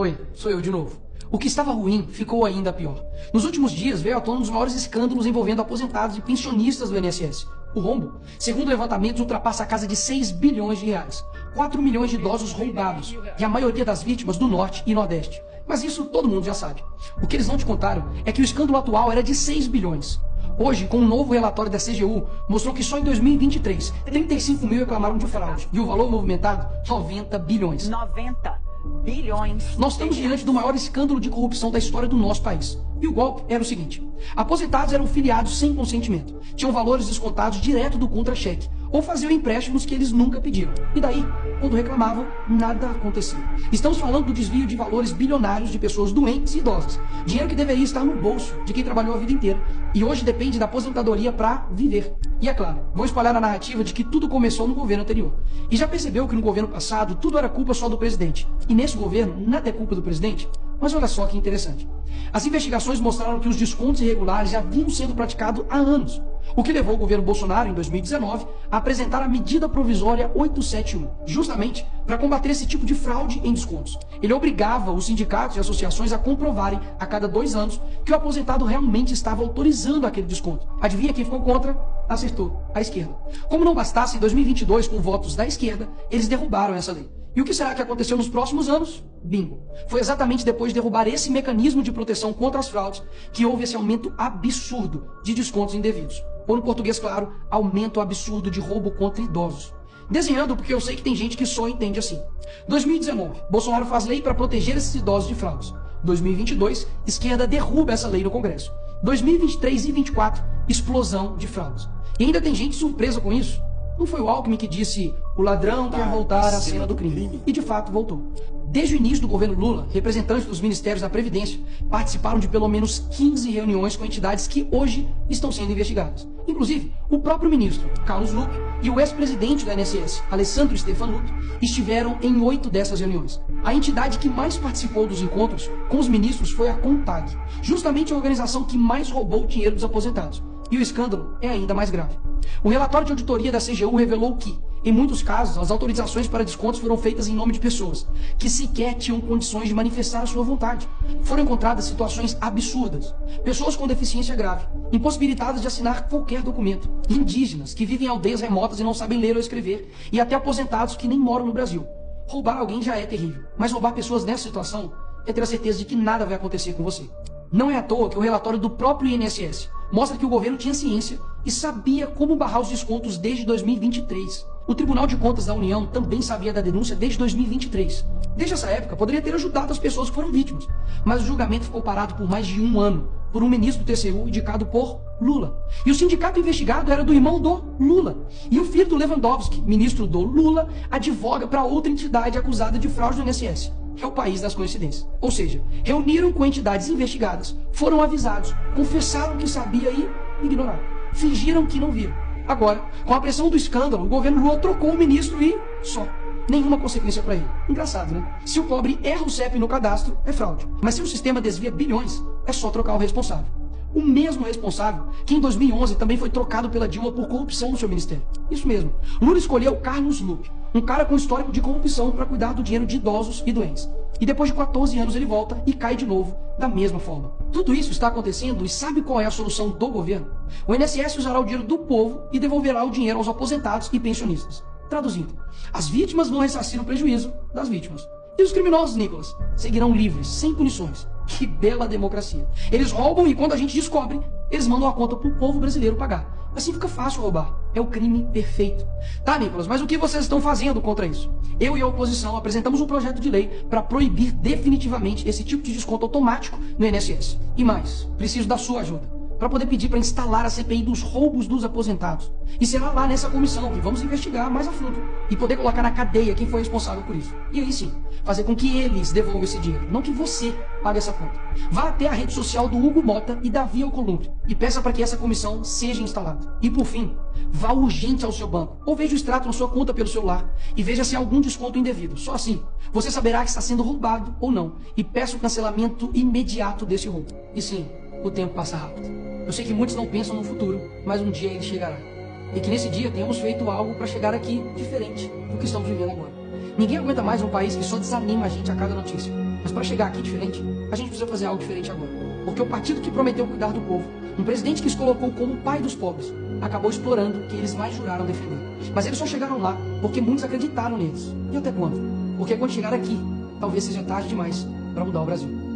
Oi, sou eu de novo. O que estava ruim ficou ainda pior. Nos últimos dias veio à tona um dos maiores escândalos envolvendo aposentados e pensionistas do INSS. O rombo, segundo levantamentos, ultrapassa a casa de 6 bilhões de reais. 4 milhões de idosos roubados, e a maioria das vítimas do Norte e Nordeste. Mas isso todo mundo já sabe. O que eles não te contaram é que o escândalo atual era de 6 bilhões. Hoje, com um novo relatório da CGU, mostrou que só em 2023, 35 mil reclamaram de fraude. E o valor movimentado, 90 bilhões. 90 bilhões. Nós estamos diante do maior escândalo de corrupção da história do nosso país. E o golpe era o seguinte: aposentados eram filiados sem consentimento, tinham valores descontados direto do contra-cheque, ou faziam empréstimos que eles nunca pediram. E daí, quando reclamavam, nada acontecia. Estamos falando do desvio de valores bilionários de pessoas doentes e idosas. Dinheiro que deveria estar no bolso de quem trabalhou a vida inteira e hoje depende da aposentadoria para viver. E é claro, vão espalhar a narrativa de que tudo começou no governo anterior. E já percebeu que no governo passado tudo era culpa só do presidente. E nesse governo nada é culpa do presidente? Mas olha só que interessante. As investigações mostraram que os descontos irregulares já vinham sendo praticados há anos, o que levou o governo Bolsonaro, em 2019, a apresentar a medida provisória 871, justamente para combater esse tipo de fraude em descontos. Ele obrigava os sindicatos e associações a comprovarem, a cada 2 anos, que o aposentado realmente estava autorizando aquele desconto. Adivinha quem ficou contra? Acertou, a esquerda. Como não bastasse, em 2022, com votos da esquerda, eles derrubaram essa lei. E o que será que aconteceu nos próximos anos? Bingo. Foi exatamente depois de derrubar esse mecanismo de proteção contra as fraudes que houve esse aumento absurdo de descontos indevidos. Ou no português claro, aumento absurdo de roubo contra idosos. Desenhando porque eu sei que tem gente que só entende assim. 2019, Bolsonaro faz lei para proteger esses idosos de fraudes. 2022, esquerda derruba essa lei no Congresso. 2023 e 2024, explosão de fraudes. E ainda tem gente surpresa com isso. Não foi o Alckmin que disse: o ladrão quer voltar à cena do crime. E de fato voltou. Desde o início do governo Lula, representantes dos ministérios da Previdência participaram de pelo menos 15 reuniões com entidades que hoje estão sendo investigadas. Inclusive, o próprio ministro, Carlos Lupe, e o ex-presidente do INSS, Alessandro Stefan, estiveram em 8 dessas reuniões. A entidade que mais participou dos encontros com os ministros foi a CONTAG, justamente a organização que mais roubou o dinheiro dos aposentados. E o escândalo é ainda mais grave. O relatório de auditoria da CGU revelou que, em muitos casos, as autorizações para descontos foram feitas em nome de pessoas que sequer tinham condições de manifestar a sua vontade. Foram encontradas situações absurdas. Pessoas com deficiência grave, impossibilitadas de assinar qualquer documento. Indígenas que vivem em aldeias remotas e não sabem ler ou escrever. E até aposentados que nem moram no Brasil. Roubar alguém já é terrível, mas roubar pessoas nessa situação é ter a certeza de que nada vai acontecer com você. Não é à toa que o relatório do próprio INSS mostra que o governo tinha ciência e sabia como barrar os descontos desde 2023. O Tribunal de Contas da União também sabia da denúncia desde 2023. Desde essa época, poderia ter ajudado as pessoas que foram vítimas, mas o julgamento ficou parado por mais de 1 ano, por um ministro do TCU indicado por Lula. E o sindicato investigado era do irmão do Lula. E o filho do Lewandowski, ministro do Lula, advoga para outra entidade acusada de fraude do INSS. É o país das coincidências. Ou seja, reuniram com entidades investigadas, foram avisados, confessaram que sabia e ignoraram. Fingiram que não viram. Agora, com a pressão do escândalo, o governo Lula trocou o ministro e só. Nenhuma consequência para ele. Engraçado, né? Se o pobre erra o CEP no cadastro, é fraude. Mas se o sistema desvia bilhões, é só trocar o responsável. O mesmo responsável que em 2011 também foi trocado pela Dilma por corrupção no seu ministério. Isso mesmo. Lula escolheu Carlos Lupe, um cara com histórico de corrupção para cuidar do dinheiro de idosos e doentes. E depois de 14 anos ele volta e cai de novo, da mesma forma. Tudo isso está acontecendo e sabe qual é a solução do governo? O INSS usará o dinheiro do povo e devolverá o dinheiro aos aposentados e pensionistas. Traduzindo, as vítimas vão ressarcir o prejuízo das vítimas. E os criminosos, Nicolas, seguirão livres, sem punições. Que bela democracia. Eles roubam e quando a gente descobre, eles mandam a conta pro povo brasileiro pagar. Assim fica fácil roubar. É o crime perfeito. Tá, Nicolas, mas o que vocês estão fazendo contra isso? Eu e a oposição apresentamos um projeto de lei para proibir definitivamente esse tipo de desconto automático no INSS. E mais, preciso da sua ajuda para poder pedir para instalar a CPI dos roubos dos aposentados. E será lá nessa comissão que vamos investigar mais a fundo e poder colocar na cadeia quem foi responsável por isso. E aí sim, fazer com que eles devolvam esse dinheiro, não que você pague essa conta. Vá até a rede social do Hugo Mota e Davi Alcolumbre e peça para que essa comissão seja instalada. E por fim, vá urgente ao seu banco ou veja o extrato na sua conta pelo celular e veja se há algum desconto indevido. Só assim, você saberá que está sendo roubado ou não e peça o cancelamento imediato desse roubo. E sim, o tempo passa rápido. Eu sei que muitos não pensam no futuro, mas um dia ele chegará. E que nesse dia tenhamos feito algo para chegar aqui diferente do que estamos vivendo agora. Ninguém aguenta mais um país que só desanima a gente a cada notícia. Mas para chegar aqui diferente, a gente precisa fazer algo diferente agora. Porque o partido que prometeu cuidar do povo, um presidente que os colocou como pai dos pobres, acabou explorando quem eles mais juraram defender. Mas eles só chegaram lá porque muitos acreditaram neles. E até quando? Porque quando chegar aqui, talvez seja tarde demais para mudar o Brasil.